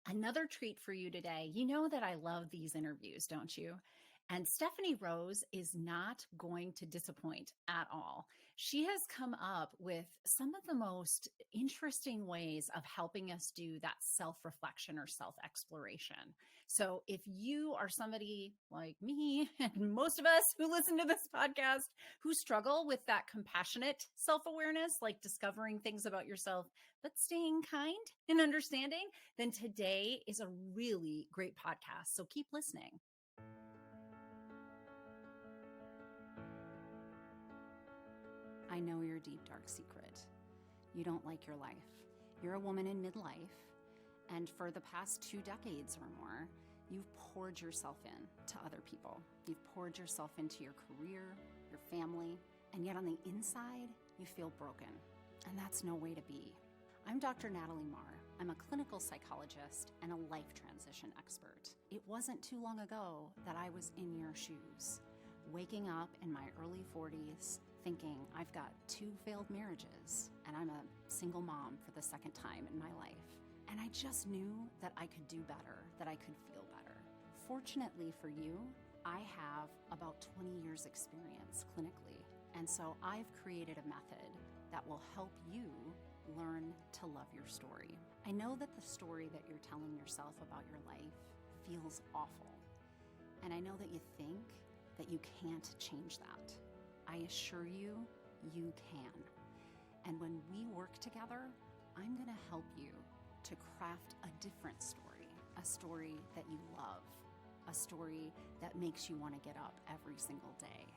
Another treat for you today. You know that I love these interviews, don't you? And Stephanie Rose is not going to disappoint at all. She has come up with some of the most interesting ways of helping us do that self reflection or self exploration. So, if you are somebody like me and most of us who listen to this podcast who struggle with that compassionate self awareness, like discovering things about yourself, but staying kind and understanding, then today is a really great podcast. So keep listening. I know your deep, dark secret. You don't like your life. You're a woman in midlife, and for the past 2 decades or more, you've poured yourself in to other people. You've poured yourself into your career, your family, and yet on the inside, you feel broken. And that's no way to be. I'm Dr. Natalie Marr. I'm a clinical psychologist and a life transition expert. It wasn't too long ago that I was in your shoes, waking up in my early 40s, thinking I've got 2 failed marriages and I'm a single mom for the second time in my life. And I just knew that I could do better, that I could feel better. Fortunately for you, I have about 20 years experience clinically. And so I've created a method that will help you learn to love your story. I know that the story that you're telling yourself about your life feels awful. And I know that you think that you can't change that. I assure you, you can. And when we work together, I'm going to help you to craft a different story, a story that you love, a story that makes you want to get up every single day.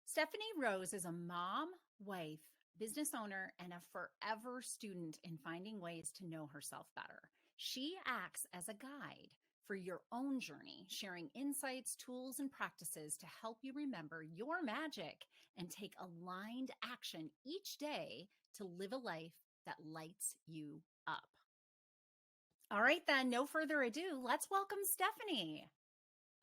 Stephanie Rose is a mom, wife, business owner, and a forever student in finding ways to know herself better. She acts as a guide for your own journey, sharing insights, tools, and practices to help you remember your magic and take aligned action each day to live a life that lights you up. All right, then, no further ado, let's welcome Stephanie.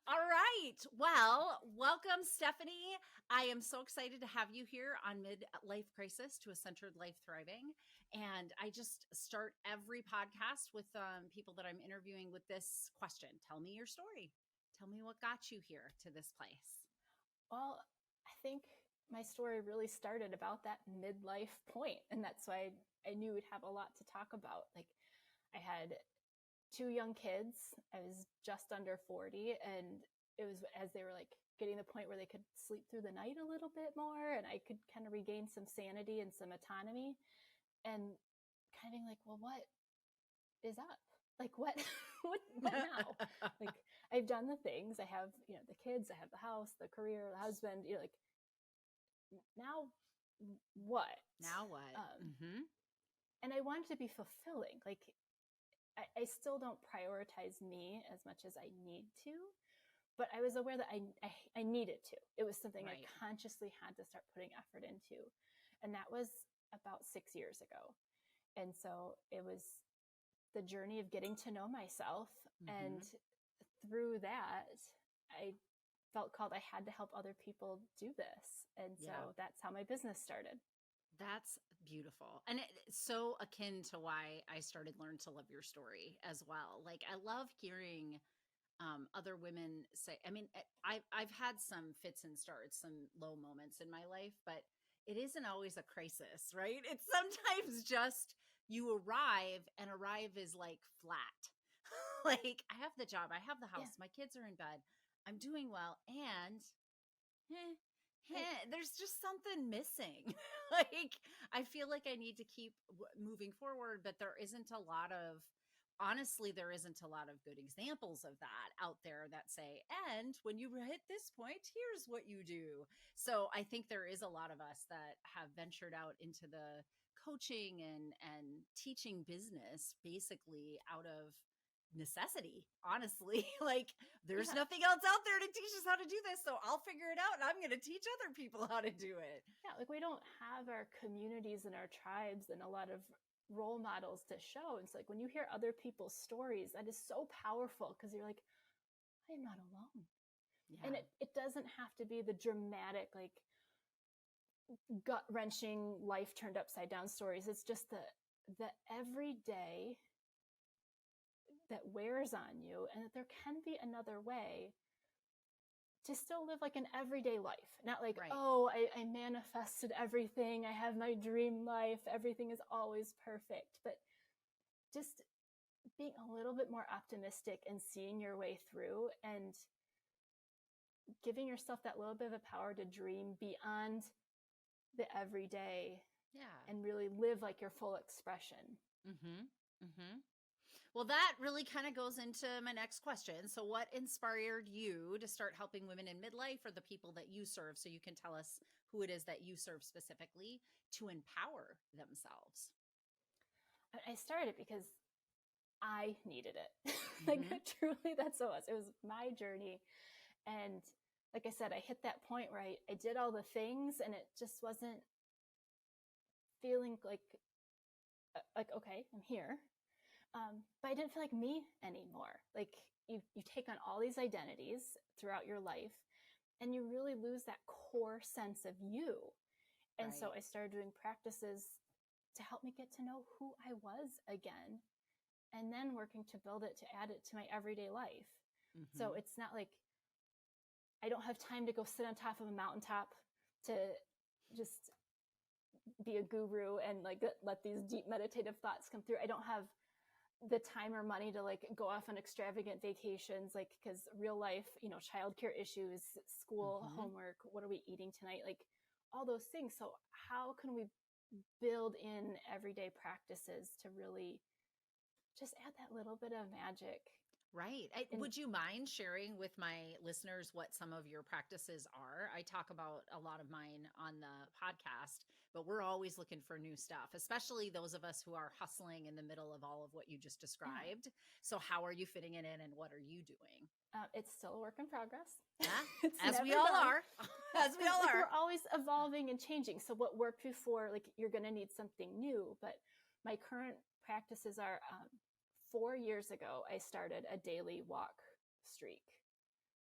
All right. Well, welcome, Stephanie. I am so excited to have you here on Midlife Crisis to a Centered Life Thriving. And I just start every podcast with people that I'm interviewing with this question. Tell me your story. Tell me what got you here to this place. Well, I think my story really started about that midlife point, and that's why I knew we'd have a lot to talk about. Like, I had 2 young kids. I was just under 40, and it was as they were like getting to the point where they could sleep through the night a little bit more, and I could kind of regain some sanity and some autonomy, and kind of being like, well, what is up? Like, what now? Like, I've done the things. I have, the kids, I have the house, the career, the husband, like, now what? Now what? And I wanted to be fulfilling. Like, I still don't prioritize me as much as I need to, but I was aware that I needed to. It was something Right. I consciously had to start putting effort into. And that was about 6 years ago. And so it was the journey of getting to know myself. And through that, I felt called I had to help other people do this. And so that's how my business started. That's beautiful. And it's so akin to why I started Learn to Love Your Story as well. Like, I love hearing other women say, I mean, I've had some fits and starts, some low moments in my life, but it isn't always a crisis, right? It's sometimes just you arrive, and arrive is like flat. Like, I have the job, I have the house, my kids are in bed, I'm doing well, and there's just something missing. Like, I feel like I need to keep moving forward, but there isn't a lot of good examples of that out there that say, and when you hit this point, here's what you do. So I think there is a lot of us that have ventured out into the coaching and teaching business basically out of necessity, honestly. Like, there's nothing else out there to teach us how to do this, so I'll figure it out, and I'm going to teach other people how to do it. Yeah, like, we don't have our communities and our tribes and a lot of role models to show. And so, like, when you hear other people's stories, that is so powerful, because you're like, I am not alone. And it doesn't have to be the dramatic, like, gut-wrenching, life turned upside down stories. It's just the everyday, that wears on you, and that there can be another way to still live like an everyday life. Not like, Right. oh, I manifested everything. I have my dream life. Everything is always perfect. But just being a little bit more optimistic and seeing your way through, and giving yourself that little bit of a power to dream beyond the everyday, Yeah. and really live like your full expression. Mm-hmm. Mm-hmm. Well, that really kind of goes into my next question. So, what inspired you to start helping women in midlife, or the people that you serve? So, you can tell us who it is that you serve specifically, to empower themselves. I started because I needed it. Like, Mm-hmm. truly, that's what it was. It was my journey. And like I said, I hit that point where I did all the things, and it just wasn't feeling like, okay, I'm here. But I didn't feel like me anymore. Like, you take on all these identities throughout your life, and you really lose that core sense of you. And so Right. I started doing practices to help me get to know who I was again, and then working to build it, to add it to my everyday life. So Mm-hmm. it's not like I don't have time to go sit on top of a mountaintop to just be a guru and like let these deep meditative thoughts come through. I don't have the time or money to like go off on extravagant vacations, like, because real life, childcare issues, school, Mm-hmm. homework, what are we eating tonight, like all those things. So how can we build in everyday practices to really just add that little bit of magic? Right. And Would you mind sharing with my listeners what some of your practices are? I talk about a lot of mine on the podcast, but we're always looking for new stuff, especially those of us who are hustling in the middle of all of what you just yeah, described. So, how are you fitting it in, and what are you doing? it's still a work in progress. Yeah, It's as we never all done. are. As we all Like, are. we're always evolving and changing. So what worked before, like, you're going to need something new. But my current practices are, 4 years ago, I started a daily walk streak.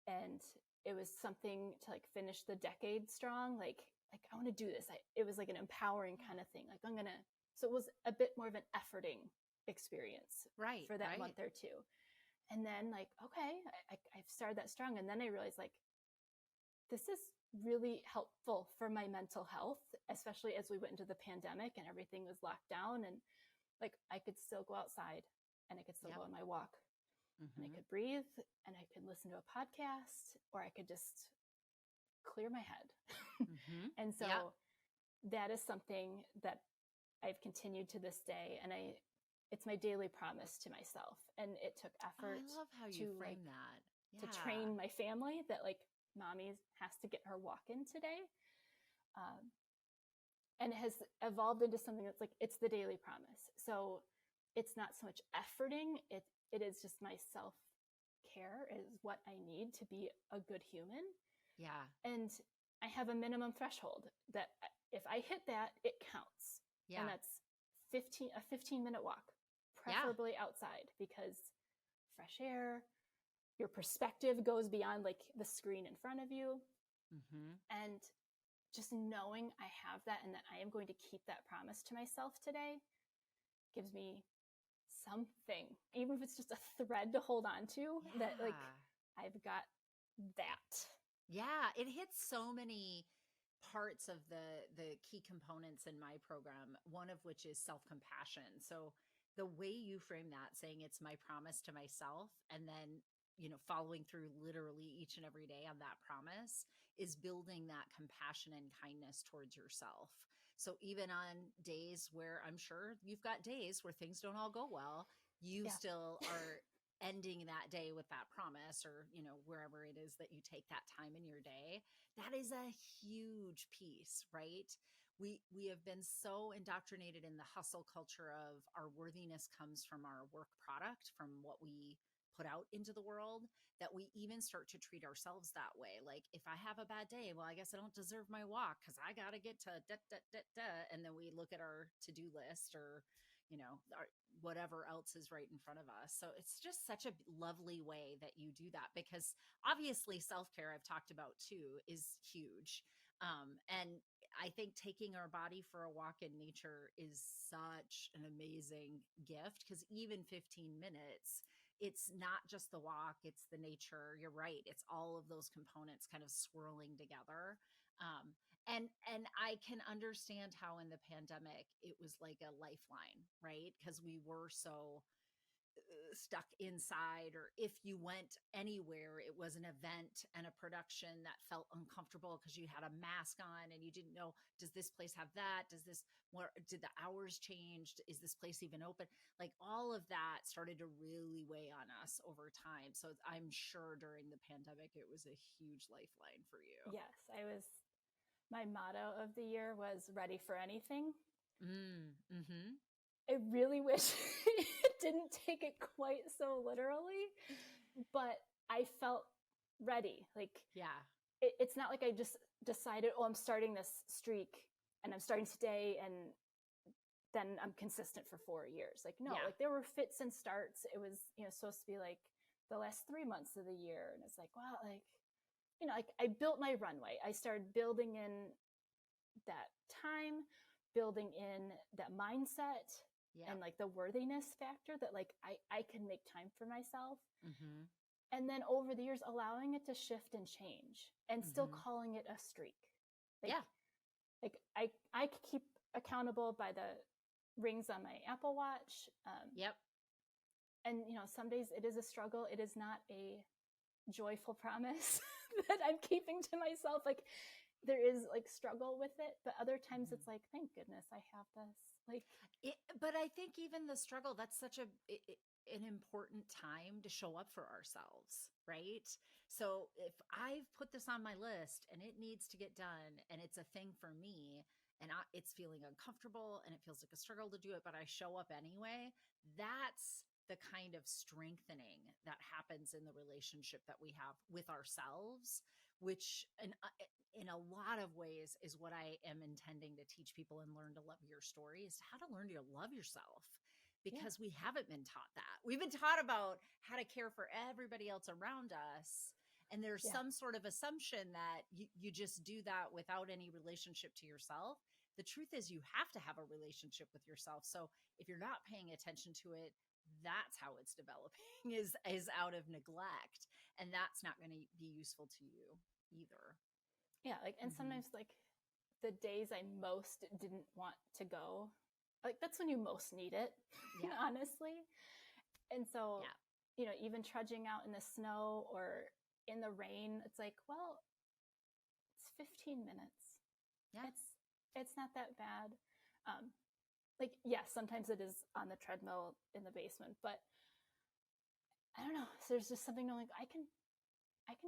And it was something to like finish the decade strong. Like I want to do this. It was like an empowering kind of thing. Like, I'm going to, so it was a bit more of an efforting experience Right, for that right. month or two. And then, like, okay, I've started that strong. And then I realized, like, this is really helpful for my mental health, especially as we went into the pandemic and everything was locked down. And like, I could still go outside, and I could still Yep. go on my walk, and I Mm-hmm. could breathe, and I could listen to a podcast, or I could just clear my head. Mm-hmm. And Yep. so that is something that I've continued to this day. And it's my daily promise to myself. And it took Oh, I effort love how to you like, frame that. to Yeah. train my family that like, mommy has to get her walk in today. Um, and it has evolved into something that's like, it's the daily promise. So it's not so much efforting, it is just my self care is what I need to be a good human. Yeah. And I have a minimum threshold that if I hit that, it counts. And Yeah. that's a 15-minute walk, Yeah. preferably outside, because fresh air, your perspective goes beyond like the screen in front of you. Mm-hmm. And just knowing I have that, and that I am going to keep that promise to myself today, gives me something, even if it's just a thread to hold on to, that like, Yeah. I've got that. Yeah, it hits so many parts of the key components in my program, one of which is self-compassion. So the way you frame that, saying it's my promise to myself, and then, following through literally each and every day on that promise, is building that compassion and kindness towards yourself. So even on days where, I'm sure you've got days where things don't all go well, you Yeah. still are ending that day with that promise, or wherever it is that you take that time in your day. That is a huge piece, right? We have been so indoctrinated in the hustle culture of our worthiness comes from our work product, from what we put out into the world, that we even start to treat ourselves that way. Like, if I have a bad day, well, I guess I don't deserve my walk because I got to get to da, da, da, da. And then we look at our to-do list, or whatever else is right in front of us. So it's just such a lovely way that you do that, because obviously self-care, I've talked about too, is huge. And I think taking our body for a walk in nature is such an amazing gift, because even 15 minutes it's not just the walk, it's the nature. You're right. It's all of those components kind of swirling together. And I can understand how in the pandemic it was like a lifeline, right? Because we were so stuck inside, or if you went anywhere, it was an event and a production that felt uncomfortable because you had a mask on and you didn't know, does this place have that? Does this, what, did the hours change? Is this place even open? Like all of that started to really weigh on us over time. So I'm sure during the pandemic, it was a huge lifeline for you. Yes, my motto of the year was ready for anything. Mm-hmm. I really wish it didn't take it quite so literally, but I felt ready. Like, Yeah. It's not like I just decided, oh, I'm starting this streak and I'm starting today and then I'm consistent for 4 years. Like, no, Yeah. like there were fits and starts. It was, supposed to be like the last 3 months of the year. And it's like, wow, like, like I built my runway. I started building in that time, building in that mindset, Yeah. and like the worthiness factor that like I can make time for myself. Mm-hmm. And then over the years, allowing it to shift and change and still calling it a streak. Like, yeah. Like I keep accountable by the rings on my Apple Watch. Yep. And, some days it is a struggle. It is not a joyful promise that I'm keeping to myself. Like there is like struggle with it, but other times it's like, thank goodness I have this. Like, but I think even the struggle, that's such an important time to show up for ourselves, right? So if I've put this on my list and it needs to get done and it's a thing for me and it's feeling uncomfortable and it feels like a struggle to do it, but I show up anyway, that's the kind of strengthening that happens in the relationship that we have with ourselves, which in a lot of ways is what I am intending to teach people and learn to love your story, is how to learn to love yourself, because we haven't been taught that. We've been taught about how to care for everybody else around us. And there's some sort of assumption that you just do that without any relationship to yourself. The truth is you have to have a relationship with yourself. So if you're not paying attention to it, that's how it's developing is out of neglect. And that's not going to be useful to you either. Yeah. Like, and sometimes like the days I most didn't want to go, like that's when you most need it, honestly. And so, even trudging out in the snow or in the rain, it's like, well, it's 15 minutes. Yeah. It's not that bad. Like, yes, sometimes it is on the treadmill in the basement, but I don't know. So there's just something like I can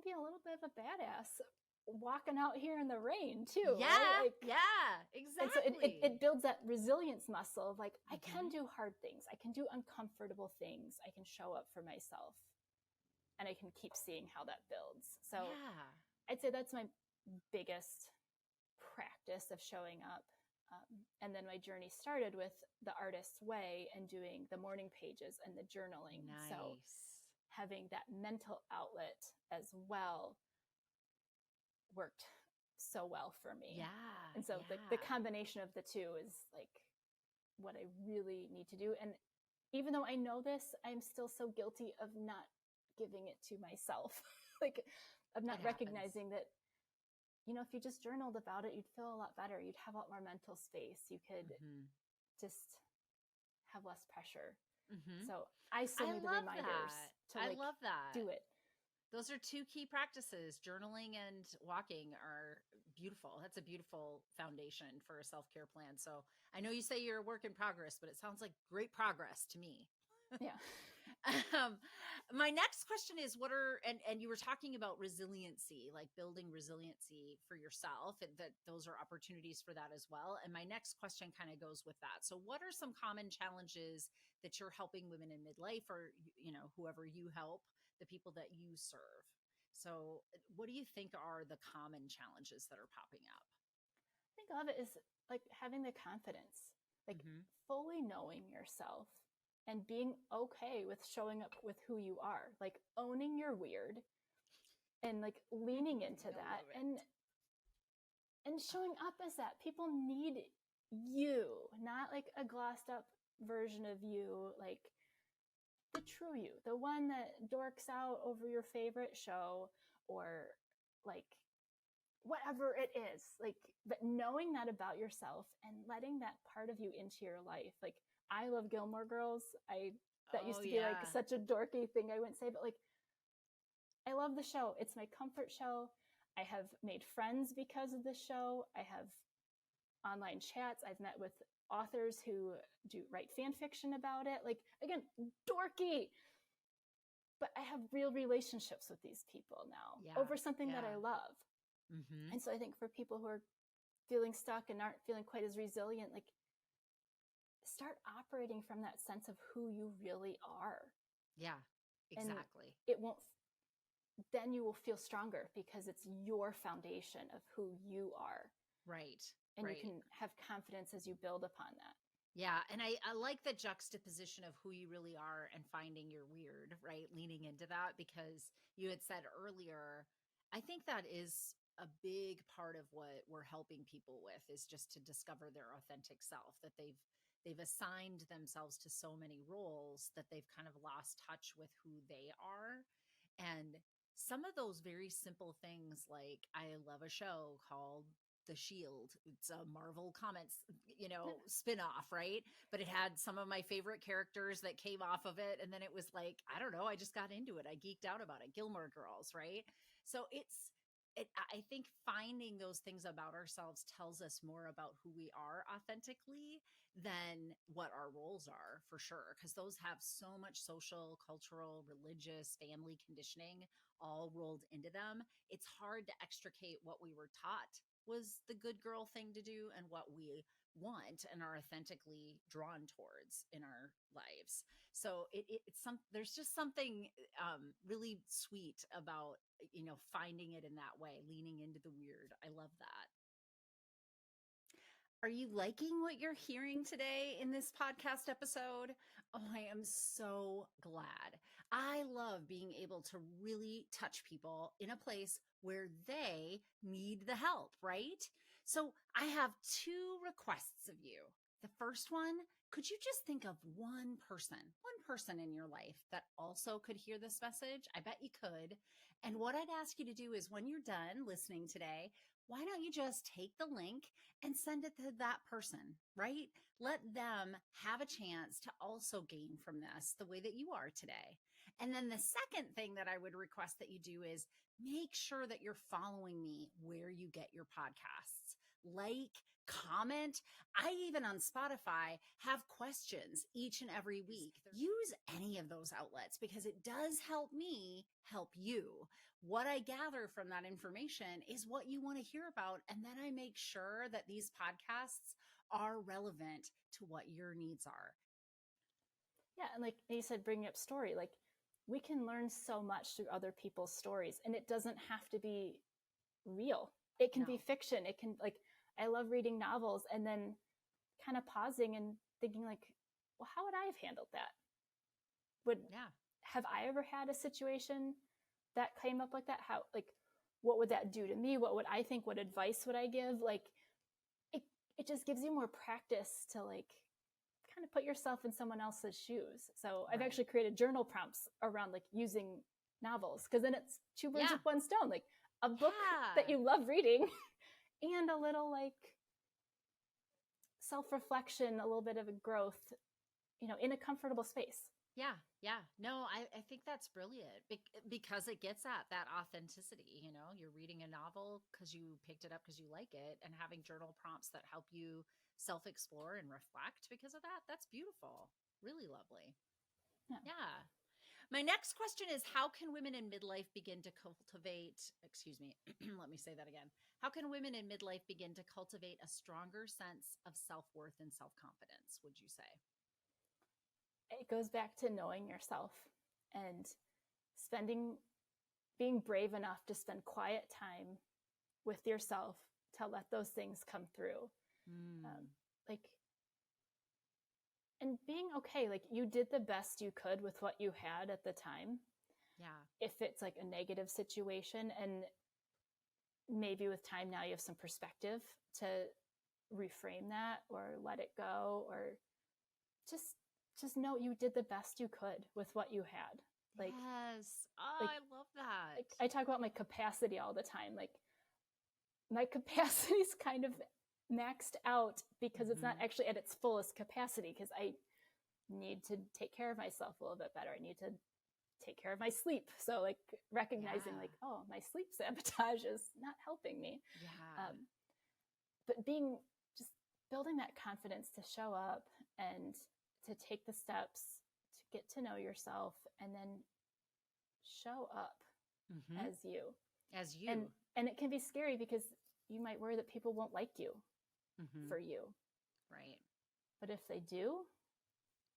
be a little bit of a badass walking out here in the rain too. Yeah. Right? Like, exactly. And so it builds that resilience muscle of like, I can do hard things. I can do uncomfortable things. I can show up for myself and I can keep seeing how that builds. So I'd say that's my biggest practice of showing up. And then my journey started with the Artist's Way and doing the morning pages and the journaling. Nice. So having that mental outlet as well worked so well for me. Yeah. And so the combination of the two is like what I really need to do. And even though I know this, I'm still so guilty of not giving it to myself. Like of not recognizing that, if you just journaled about it, you'd feel a lot better. You'd have a lot more mental space. You could just have less pressure. So I still need the reminders to like love that. Do it. Those are two key practices. Journaling and walking are beautiful. That's a beautiful foundation for a self-care plan. So I know you say you're a work in progress, but it sounds like great progress to me. Yeah. My next question is and you were talking about resiliency, like building resiliency for yourself, and that those are opportunities for that as well. And my next question kind of goes with that. So what are some common challenges that you're helping women in midlife, or, whoever you help, the people that you serve? So what do you think are the common challenges that are popping up? I think a lot of it is like having the confidence, like fully knowing yourself and being okay with showing up with who you are, like owning your weird and like leaning into that and showing up as that. People need you, not like a glossed up version of you. Like the true you, the one that dorks out over your favorite show, or like whatever it is, like, but knowing that about yourself and letting that part of you into your life. Like, I love Gilmore Girls. That used to be like such a dorky thing I wouldn't say, but like, I love the show. It's my comfort show. I have made friends because of this show. I have online chats. I've met with authors who write fan fiction about it. Like, again, dorky, but I have real relationships with these people now over something that I love. Mm-hmm. And so I think for people who are feeling stuck and aren't feeling quite as resilient, like, start operating from that sense of who you really are. Yeah, exactly. And it won't, then you will feel stronger because it's your foundation of who you are. Right. And you can have confidence as you build upon that. Yeah. And I like the juxtaposition of who you really are and finding your weird, right? Leaning into that, because you had said earlier, I think that is a big part of what we're helping people with, is just to discover their authentic self, that they've assigned themselves to so many roles that they've kind of lost touch with who they are. And some of those very simple things, like, I love a show called The Shield. It's a Marvel Comics, spinoff, right? But it had some of my favorite characters that came off of it. And then it was like, I don't know, I just got into it. I geeked out about it. Gilmore Girls, right? So I think finding those things about ourselves tells us more about who we are authentically than what our roles are, for sure. Because those have so much social, cultural, religious, family conditioning all rolled into them. It's hard to extricate what we were taught was the good girl thing to do and what we want and are authentically drawn towards in our lives. So there's just something really sweet about, finding it in that way, leaning into the weird. I love that. Are you liking what you're hearing today in this podcast episode? Oh, I am so glad. I love being able to really touch people in a place where they need the help, right? So I have two requests of you. The first one, could you just think of one person in your life that also could hear this message? I bet you could. And what I'd ask you to do is, when you're done listening today, why don't you just take the link and send it to that person, right? Let them have a chance to also gain from this the way that you are today. And then the second thing that I would request that you do is make sure that you're following me where you get your podcasts. Like, comment. I even on Spotify have questions each and every week. Use any of those outlets, because it does help me help you. What I gather from that information is what you want to hear about. And then I make sure that these podcasts are relevant to what your needs are. Yeah. And like you said, bringing up story, like, we can learn so much through other people's stories, and it doesn't have to be real. It can be fiction. It can, like, I love reading novels and then kind of pausing and thinking, like, well, how would I have handled that? Have I ever had a situation that came up like that? How, like, what would that do to me? What would I think? What advice would I give? Like, it just gives you more practice to, like, kind of put yourself in someone else's shoes. So I've actually created journal prompts around, like, using novels, because then it's two birds with one stone, like a book that you love reading and a little, like, self-reflection, a little bit of a growth, in a comfortable space. Yeah. No, I think that's brilliant, because it gets at that authenticity. You're reading a novel because you picked it up because you like it, and having journal prompts that help you self-explore and reflect because of that. That's beautiful. Really lovely. Yeah. My next question is, how can women in midlife begin to cultivate, let me say that again. How can women in midlife begin to cultivate a stronger sense of self-worth and self-confidence, would you say? It goes back to knowing yourself and being brave enough to spend quiet time with yourself to let those things come through. And being okay, like, you did the best you could with what you had at the time. Yeah. If it's like a negative situation, and maybe with time now you have some perspective to reframe that or let it go, or just just know you did the best you could with what you had. Like, yes. Oh, like, I love that. like I talk about my capacity all the time. Like, my capacity is kind of maxed out because it's not actually at its fullest capacity, because I need to take care of myself a little bit better. I need to take care of my sleep. So like recognizing like, oh, my sleep sabotage is not helping me. Yeah. But just building that confidence to show up and to take the steps to get to know yourself and then show up as you. As you. And it can be scary because you might worry that people won't like you for you. Right. But if they do,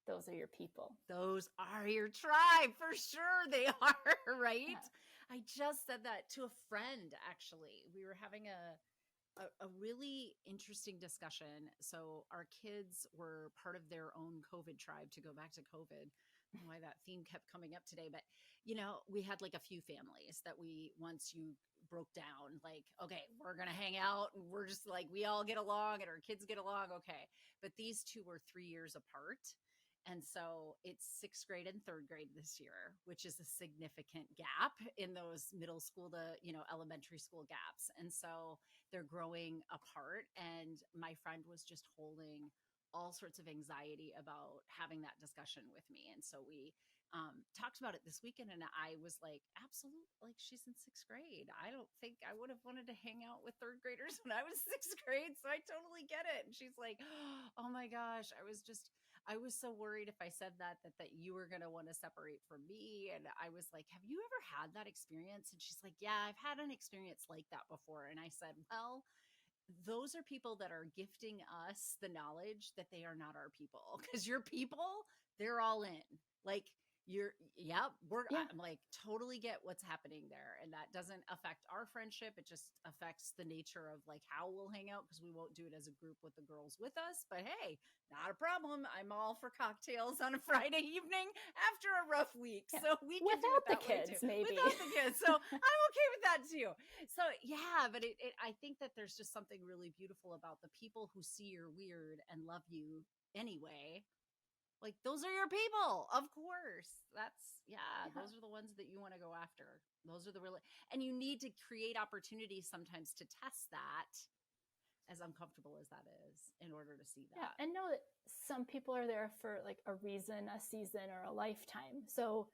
those are your people. Those are your tribe, for sure they are, right? Yeah. I just said that to a friend, actually. We were having a really interesting discussion. So our kids were part of their own COVID tribe, to go back to COVID. I don't know why that theme kept coming up today, but we had like a few families that once you broke down, like, okay, we're going to hang out and we're just like, we all get along and our kids get along. Okay. But these two were 3 years apart. And so it's 6th grade and 3rd grade this year, which is a significant gap in those middle school to, elementary school gaps. And so they're growing apart. And my friend was just holding all sorts of anxiety about having that discussion with me. And so we talked about it this weekend, and I was like, absolutely, like, she's in 6th grade. I don't think I would have wanted to hang out with 3rd graders when I was 6th grade. So I totally get it. And she's like, oh my gosh, I was so worried if I said that you were going to want to separate from me. And I was like, have you ever had that experience? And she's like, yeah, I've had an experience like that before. And I said, well, those are people that are gifting us the knowledge that they are not our people, because your people, they're all in. Like, I'm like, totally get what's happening there. And that doesn't affect our friendship. It just affects the nature of like how we'll hang out, because we won't do it as a group with the girls with us. But hey, not a problem. I'm all for cocktails on a Friday evening after a rough week. Yeah. So we can without do it the kids, maybe. Without the kids. So I'm okay with that too. So yeah, but I think that there's just something really beautiful about the people who see you're weird and love you anyway. Like, those are your people, of course. Those are the ones that you want to go after. Those are the really, and you need to create opportunities sometimes to test that, as uncomfortable as that is, in order to see that. Yeah, and know that some people are there for like a reason, a season, or a lifetime. So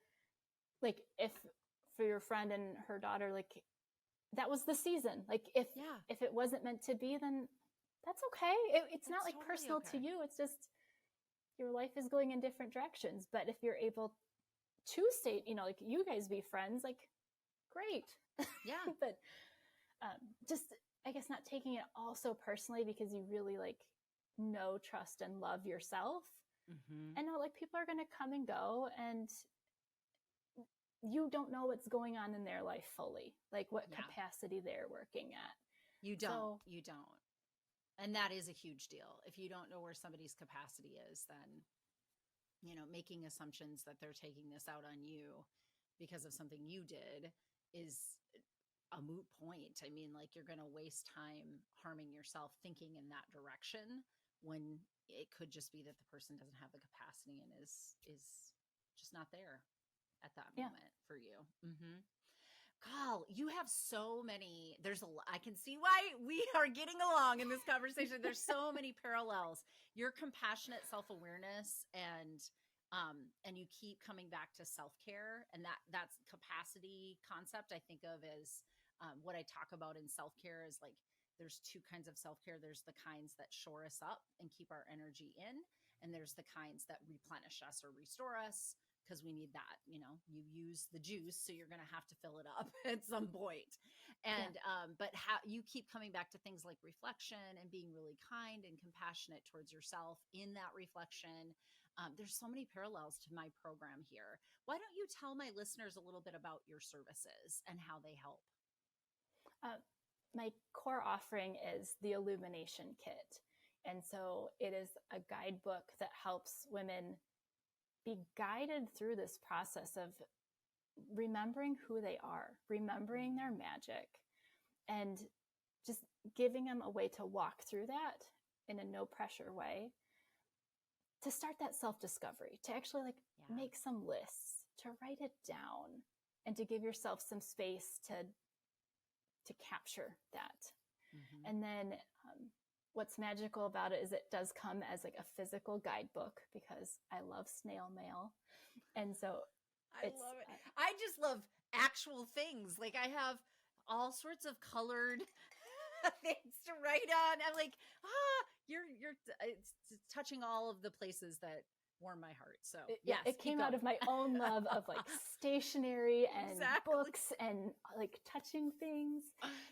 like, if for your friend and her daughter, like, that was the season. Like, if it wasn't meant to be, then that's okay. It's not like totally personal to you. It's just your life is going in different directions. But if you're able to stay, like, you guys be friends, like, great. Yeah. But just, I guess, not taking it all so personally, because you really like know, trust, and love yourself. And know, like, people are going to come and go, and you don't know what's going on in their life fully, like what capacity they're working at. You don't. And that is a huge deal. If you don't know where somebody's capacity is, then, making assumptions that they're taking this out on you because of something you did is a moot point. I mean, like, you're going to waste time harming yourself thinking in that direction, when it could just be that the person doesn't have the capacity and is just not there at that moment for you. Carl, you have so many, I can see why we are getting along in this conversation. There's so many parallels. Your compassionate self-awareness, and you keep coming back to self-care, and that's capacity concept I think of as what I talk about in self-care is like, there's 2 kinds of self-care. There's the kinds that shore us up and keep our energy in, and there's the kinds that replenish us or restore us, because we need that. You use the juice, so you're going to have to fill it up at some point. And but how you keep coming back to things like reflection and being really kind and compassionate towards yourself in that reflection. There's so many parallels to my program here. Why don't you tell my listeners a little bit about your services and how they help? My core offering is the Illumination Kit. And so it is a guidebook that helps women be guided through this process of remembering who they are, remembering their magic, and just giving them a way to walk through that in a no pressure way, to start that self-discovery, to actually like Yeah. make some lists, to write it down, and to give yourself some space to capture that. Mhm. And then what's magical about it is it does come as like a physical guidebook, because I love snail mail. And so I it's love it. I just love actual things. Like I have all sorts of colored things to write on. I'm like, it's touching all of the places that warm my heart. So yes, it came out of my own love of like stationery and Exactly. books and like touching things.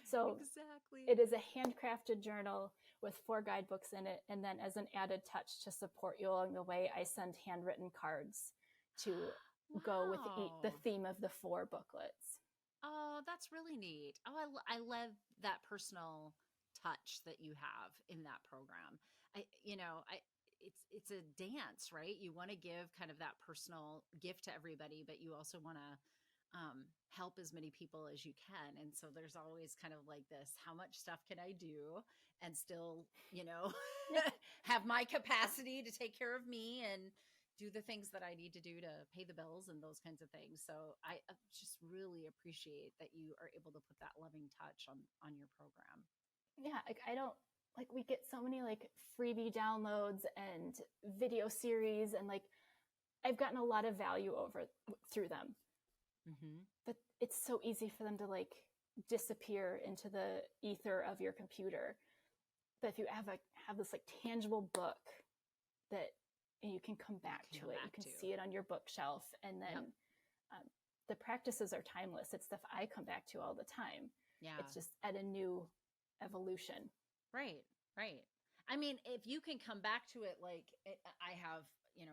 So exactly. it is a handcrafted journal with 4 guidebooks in it. And then as an added touch to support you along the way, I send handwritten cards to go with the Wow. theme of the 4 booklets. Oh, that's really neat. Oh, I love that personal touch that you have in that program. It's a dance, right? You want to give kind of that personal gift to everybody, but you also want to help as many people as you can. And so there's always kind of like this, how much stuff can I do and still, have my capacity to take care of me and do the things that I need to do to pay the bills and those kinds of things. So I just really appreciate that you are able to put that loving touch on your program. Yeah, like I don't like we get so many like freebie downloads and video series, and like I've gotten a lot of value through them. Mm-hmm. But it's so easy for them to like disappear into the ether of your computer. But if you have this like tangible book that you can come back to it, you can see it on your bookshelf, and then the practices are timeless. It's stuff I come back to all the time. Yeah, it's just at a new evolution. Right. I mean, if you can come back to it, like I have,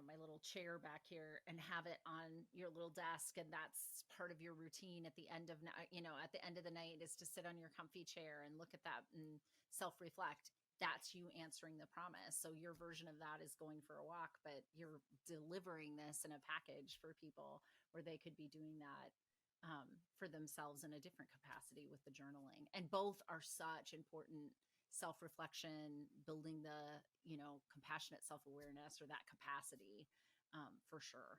my little chair back here and have it on your little desk, and that's part of your routine at the end of, at the end of the night is to sit on your comfy chair and look at that and self-reflect. That's you answering the promise. So your version of that is going for a walk, but you're delivering this in a package for people where they could be doing that for themselves in a different capacity with the journaling. And both are such important self-reflection, building the, compassionate self-awareness or that capacity, for sure.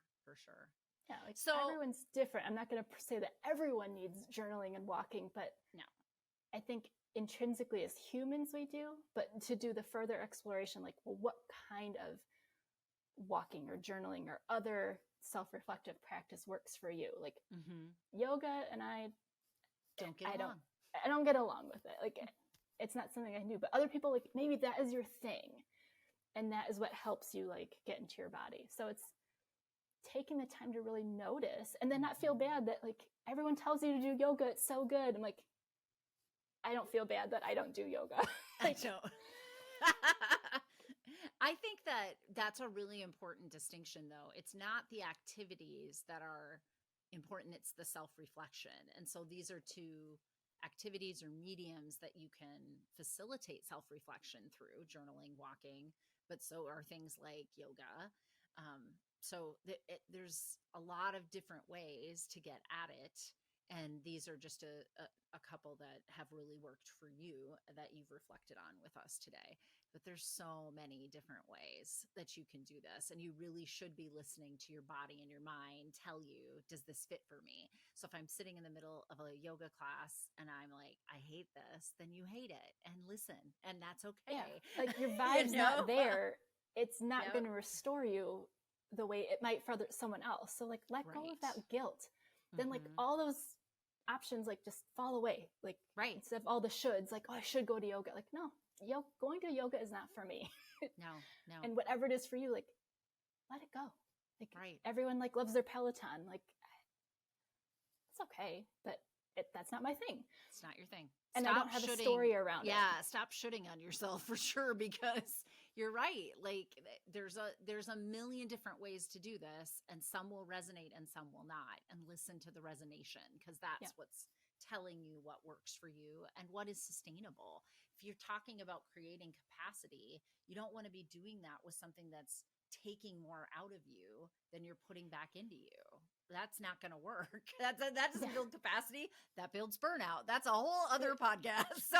Yeah, like so everyone's different. I'm not going to say that everyone needs journaling and walking, but no, I think intrinsically as humans we do. But to do the further exploration, like, well, what kind of walking or journaling or other self-reflective practice works for you? Like yoga and I don't get along. I don't get along with it. Like it's not something I do, but other people, like, maybe that is your thing, and that is what helps you like get into your body. So it's taking the time to really notice, and then not feel bad that like everyone tells you to do yoga, it's so good. I'm like, I don't feel bad that I don't do yoga. I don't. I think that's a really important distinction, though. It's not the activities that are important, it's the self-reflection. And so these are 2 activities or mediums that you can facilitate self-reflection through: journaling, walking, but so are things like yoga. There's a lot of different ways to get at it. And these are just a couple that have really worked for you that you've reflected on with us today. But there's so many different ways that you can do this. And you really should be listening to your body and your mind tell you, does this fit for me? So if I'm sitting in the middle of a yoga class and I'm like, I hate this, then you hate it and listen. And that's okay. Yeah. Like your vibe's not there. It's not going to restore you the way it might for someone else. So like let go of that guilt. Then like all those options like just fall away. Like instead of all the shoulds, like, oh, I should go to yoga. Like, no, going to yoga is not for me. No. And whatever it is for you, like let it go. Like everyone like loves their Peloton. Like it's okay, but that's not my thing. It's not your thing. And I don't have a story around it. Yeah, stop shooting on yourself for sure, because you're right. Like there's a million different ways to do this, and some will resonate and some will not. And listen to the resonation, because that's what's telling you what works for you and what is sustainable. If you're talking about creating capacity, you don't want to be doing that with something that's taking more out of you than you're putting back into you. That's not going to work. That doesn't build capacity. That builds burnout. That's a whole other podcast. So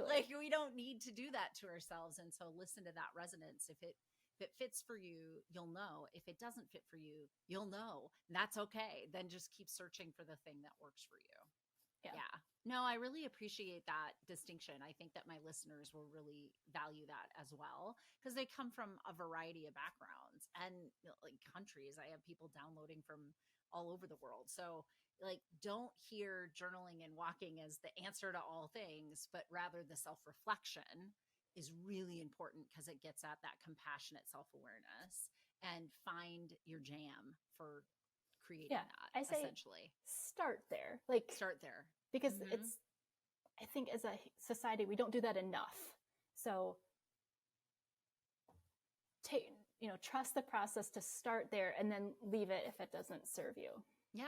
like we don't need to do that to ourselves. And so listen to that resonance. If it If it fits for you, you'll know. If it doesn't fit for you, you'll know. That's okay. Then just keep searching for the thing that works for you. Yeah. No, I really appreciate that distinction. I think that my listeners will really value that as well because they come from a variety of backgrounds and like countries. I have people downloading from all over the world. So, like, don't hear journaling and walking as the answer to all things, but rather the self reflection is really important because it gets at that compassionate self awareness and find your jam for creating that. I say essentially start there. Like, start there. Because it's, I think as a society, we don't do that enough. So trust the process to start there and then leave it if it doesn't serve you. Yeah.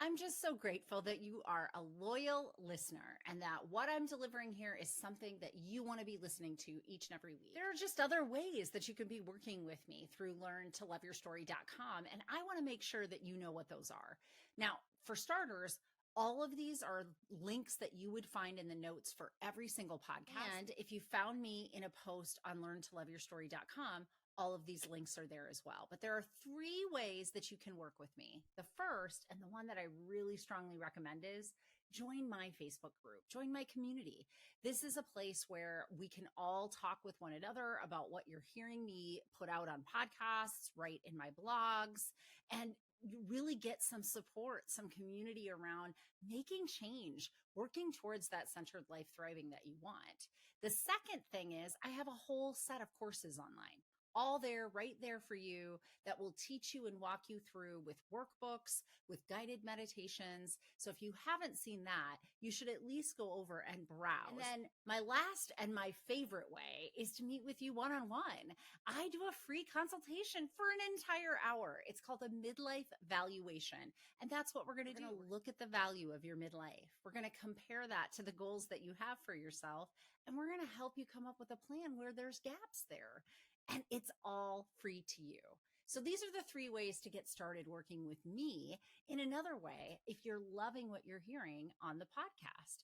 I'm just so grateful that you are a loyal listener and that what I'm delivering here is something that you want to be listening to each and every week. There are just other ways that you can be working with me through learntoloveyourstory.com, and I want to make sure that you know what those are. Now, for starters, all of these are links that you would find in the notes for every single podcast. And if you found me in a post on learntoloveyourstory.com, all of these links are there as well. But there are 3 ways that you can work with me. The first, and the one that I really strongly recommend, is join my Facebook group, join my community. This is a place where we can all talk with one another about what you're hearing me put out on podcasts, write in my blogs, and you really get some support, some community around making change, working towards that centered life thriving that you want. The second thing is I have a whole set of courses online, all there, right there for you, that will teach you and walk you through with workbooks, with guided meditations. So if you haven't seen that, you should at least go over and browse. And then my last and my favorite way is to meet with you one-on-one. I do a free consultation for an entire hour. It's called a midlife valuation. And that's what we're going to do. Look at the value of your midlife. We're going to compare that to the goals that you have for yourself. And we're going to help you come up with a plan where there's gaps there. And it's all free to you. So these are the 3 ways to get started working with me in another way if you're loving what you're hearing on the podcast.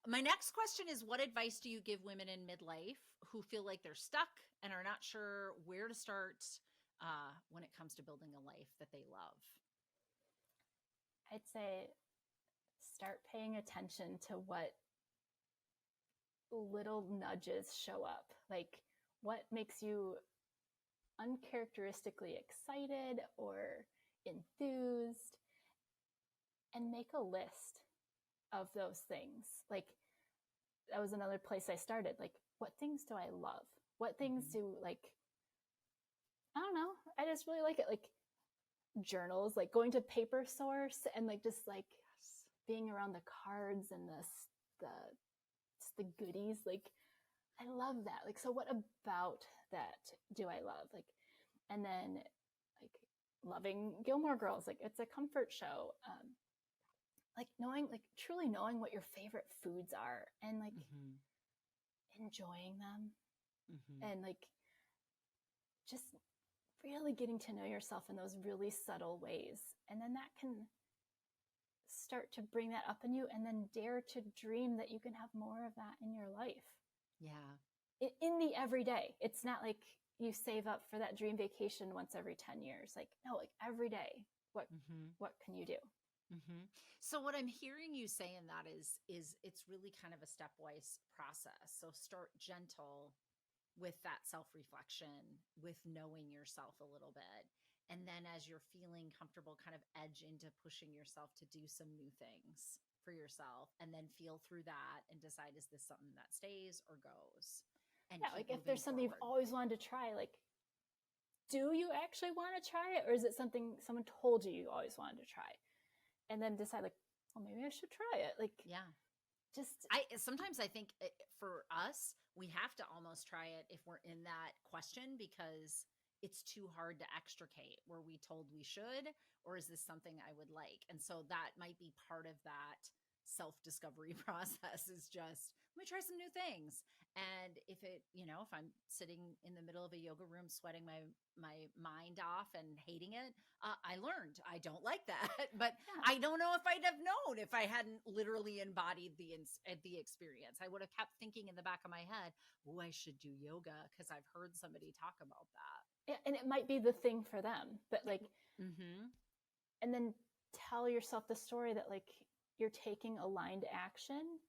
My next question is, what advice do you give women in midlife who feel like they're stuck and are not sure where to start when it comes to building a life that they love? I'd say start paying attention to what little nudges show up. Like, what makes you uncharacteristically excited or enthused, and make a list of those things. Like, that was another place I started. Like, what things do I love? What things do, like, I don't know. I just really like it. Like, journals, like going to Paper Source and like just like being around the cards and the goodies. Like, I love that. Like, so what about that do I love? Like, and then like loving Gilmore Girls, like it's a comfort show. Like knowing, like truly knowing what your favorite foods are and like enjoying them and like just really getting to know yourself in those really subtle ways. And then that can start to bring that up in you, and then dare to dream that you can have more of that in your life. Yeah. In the everyday. It's not like you save up for that dream vacation once every 10 years. Like, no, like every day, what can you do? So what I'm hearing you say in that is it's really kind of a stepwise process. So start gentle with that self-reflection, with knowing yourself a little bit. And then as you're feeling comfortable, kind of edge into pushing yourself to do some new things for yourself, and then feel through that and decide, is this something that stays or goes? And yeah, like if there's something you've always wanted to try, like, do you actually want to try it? Or is it something someone told you always wanted to try? And then decide like, well, maybe I should try it. Like, yeah. Just sometimes I think for us, we have to almost try it if we're in that question, because it's too hard to extricate. Were we told we should, or is this something I would like? And so that might be part of that self-discovery process is just, let me try some new things. And if it, if I'm sitting in the middle of a yoga room, sweating my mind off and hating it, I learned I don't like that. But I don't know if I'd have known if I hadn't literally embodied the experience. I would have kept thinking in the back of my head, oh, I should do yoga because I've heard somebody talk about that. Yeah, and it might be the thing for them, but like, and then tell yourself the story that like you're taking aligned action,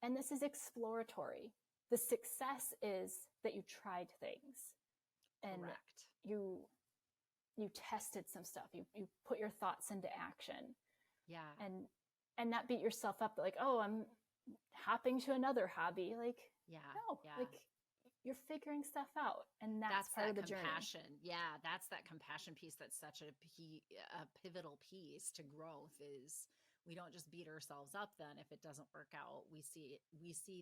and this is exploratory. The success is that you tried things, and Correct. you tested some stuff. You put your thoughts into action. Yeah. And not beat yourself up like, oh, I'm hopping to another hobby. Like, no, like you're figuring stuff out, and that's part of the compassion. journey. Yeah, that's that compassion piece. That's such a pivotal piece to growth. Is we don't just beat ourselves up then if it doesn't work out. We see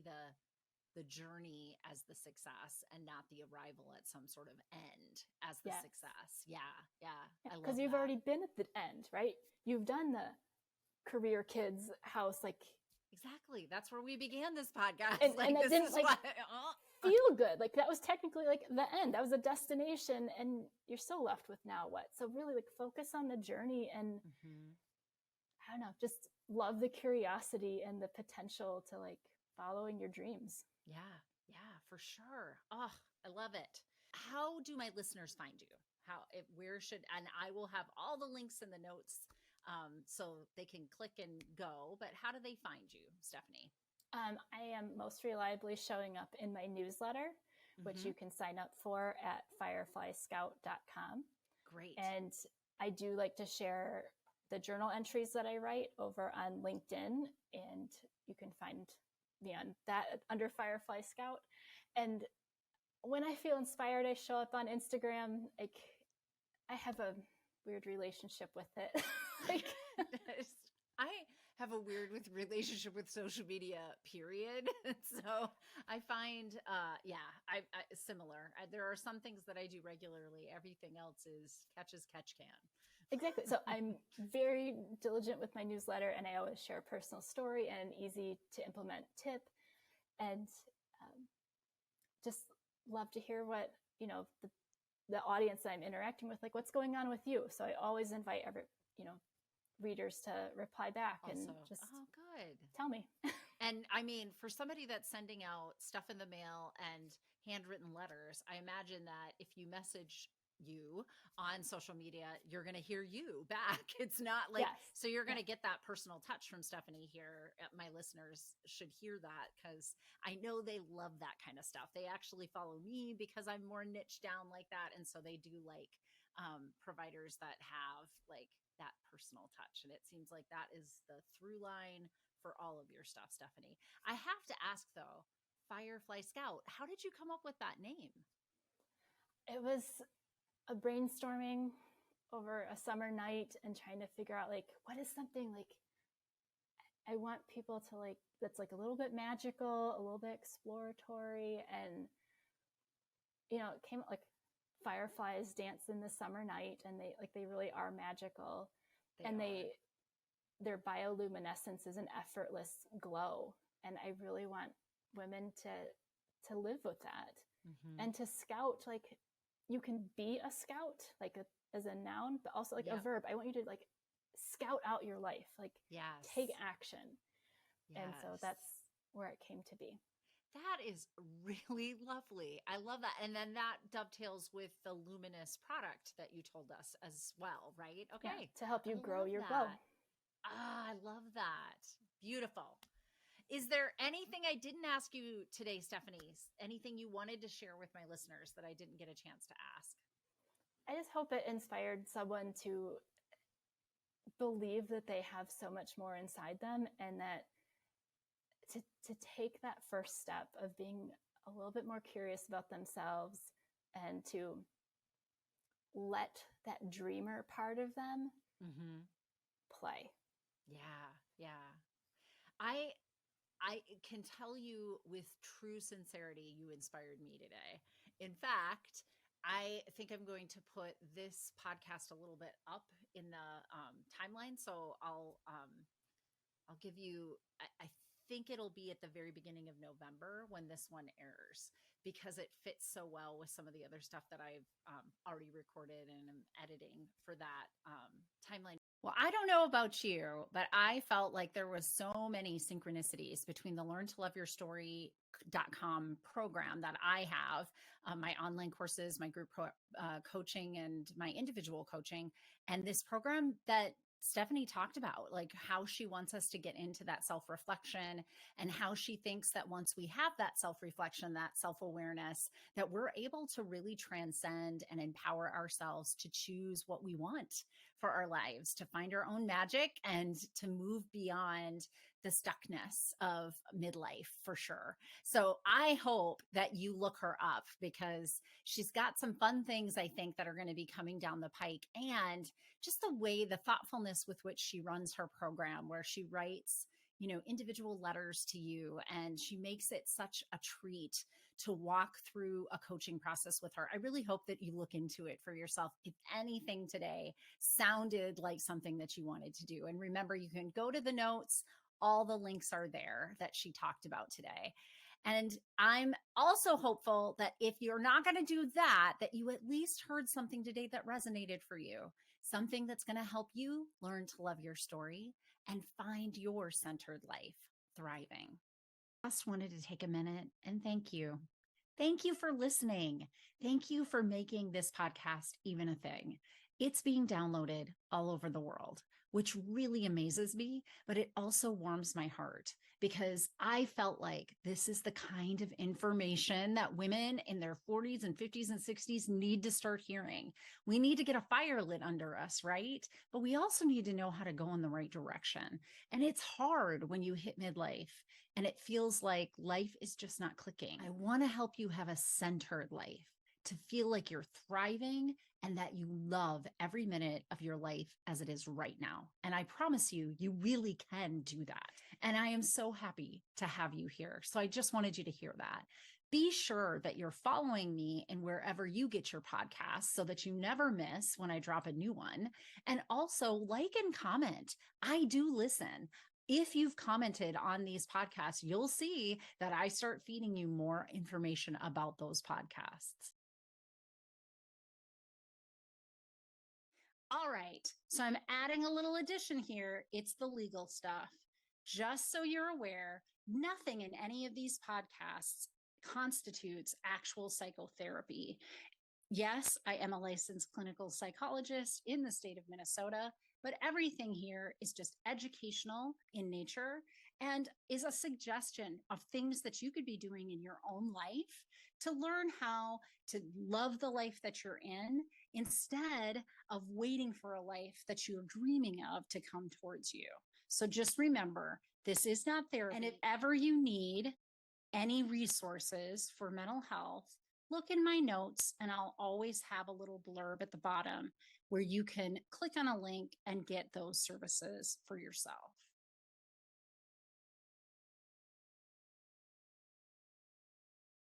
the journey as the success and not the arrival at some sort of end as the success. Yeah. Because you've already been at the end, right? You've done the career kids house, like exactly. That's where we began this podcast. And that didn't feel good. Like that was technically like the end. That was a destination, and you're still left with now what? So really, like focus on the journey, and I don't know, just love the curiosity and the potential to like following your dreams. Yeah, for sure. Oh, I love it. How do my listeners find you? And I will have all the links in the notes so they can click and go, but how do they find you, Stephanie? I am most reliably showing up in my newsletter, which you can sign up for at fireflyscout.com. Great. And I do like to share the journal entries that I write over on LinkedIn, and you can find me on that under Firefly Scout. And when I feel inspired, I show up on Instagram. Like I have a weird relationship with it. Like I have a weird relationship with social media, period. So I find, I similar. There are some things that I do regularly. Everything else is catch as catch can. Exactly. So I'm very diligent with my newsletter, and I always share a personal story and an easy to implement tip, and just love to hear what, the audience that I'm interacting with, like what's going on with you. So I always invite readers to reply back and just good. Tell me. And I mean, for somebody that's sending out stuff in the mail and handwritten letters, I imagine that if you message you on social media, you're going to hear you back. It's not like, so you're going to get that personal touch from Stephanie here. My listeners should hear that because I know they love that kind of stuff. They actually follow me because I'm more niche down like that. And so they do like providers that have like that personal touch. And it seems like that is the through line for all of your stuff, Stephanie. I have to ask though, Firefly Scout, how did you come up with that name? It was a brainstorming over a summer night and trying to figure out like what is something like I want people to like that's like a little bit magical, a little bit exploratory, and it came out like fireflies dance in the summer night, and they really are magical. Their bioluminescence is an effortless glow, and I really want women to live with that. And to scout, like you can be a scout like as a noun, but also like a verb. I want you to like scout out your life, like take action. And so that's where it came to be. That is really lovely. I love that. And then that dovetails with the luminous product that you told us as well, right? Okay. To help you grow your glow. I love that. Beautiful. Is there anything I didn't ask you today, Stephanie? Anything you wanted to share with my listeners that I didn't get a chance to ask? I just hope it inspired someone to believe that they have so much more inside them, and that to take that first step of being a little bit more curious about themselves, and to let that dreamer part of them play. Yeah. I can tell you with true sincerity, you inspired me today. In fact, I think I'm going to put this podcast a little bit up in the timeline. So I'll I'll give you, I think it'll be at the very beginning of November when this one airs, because it fits so well with some of the other stuff that I've already recorded and am editing for that timeline. Well, I don't know about you, but I felt like there was so many synchronicities between the Learn to Love Your Story.com program that I have, my online courses, my group coaching, and my individual coaching, and this program that Stephanie talked about, like how she wants us to get into that self-reflection, and how she thinks that once we have that self-reflection, that self-awareness, that we're able to really transcend and empower ourselves to choose what we want for our lives, to find our own magic and to move beyond the stuckness of midlife, for sure. So I hope that you look her up, because she's got some fun things, I think, that are going to be coming down the pike. And just the way, the thoughtfulness with which she runs her program, where she writes, individual letters to you, and she makes it such a treat to walk through a coaching process with her. I really hope that you look into it for yourself. If anything today sounded like something that you wanted to do. And remember, you can go to the notes. All the links are there that she talked about today. And I'm also hopeful that if you're not going to do that, that you at least heard something today that resonated for you, something that's going to help you learn to love your story and find your centered life thriving. I just wanted to take a minute and thank you. Thank you for listening. Thank you for making this podcast even a thing. It's being downloaded all over the world, which really amazes me, but it also warms my heart, because I felt like this is the kind of information that women in their 40s and 50s and 60s need to start hearing. We need to get a fire lit under us, right? But we also need to know how to go in the right direction. And it's hard when you hit midlife and it feels like life is just not clicking. I want to help you have a centered life, to feel like you're thriving and that you love every minute of your life as it is right now. And I promise you, you really can do that. And I am so happy to have you here. So I just wanted you to hear that. Be sure that you're following me in wherever you get your podcasts so that you never miss when I drop a new one. And also like and comment. I do listen. If you've commented on these podcasts, you'll see that I start feeding you more information about those podcasts. All right, so I'm adding a little addition here. It's the legal stuff. Just so you're aware, nothing in any of these podcasts constitutes actual psychotherapy. Yes, I am a licensed clinical psychologist in the state of Minnesota, but everything here is just educational in nature and is a suggestion of things that you could be doing in your own life to learn how to love the life that you're in, instead of waiting for a life that you're dreaming of to come towards you. So just remember, this is not therapy. And if ever you need any resources for mental health, look in my notes, and I'll always have a little blurb at the bottom where you can click on a link and get those services for yourself.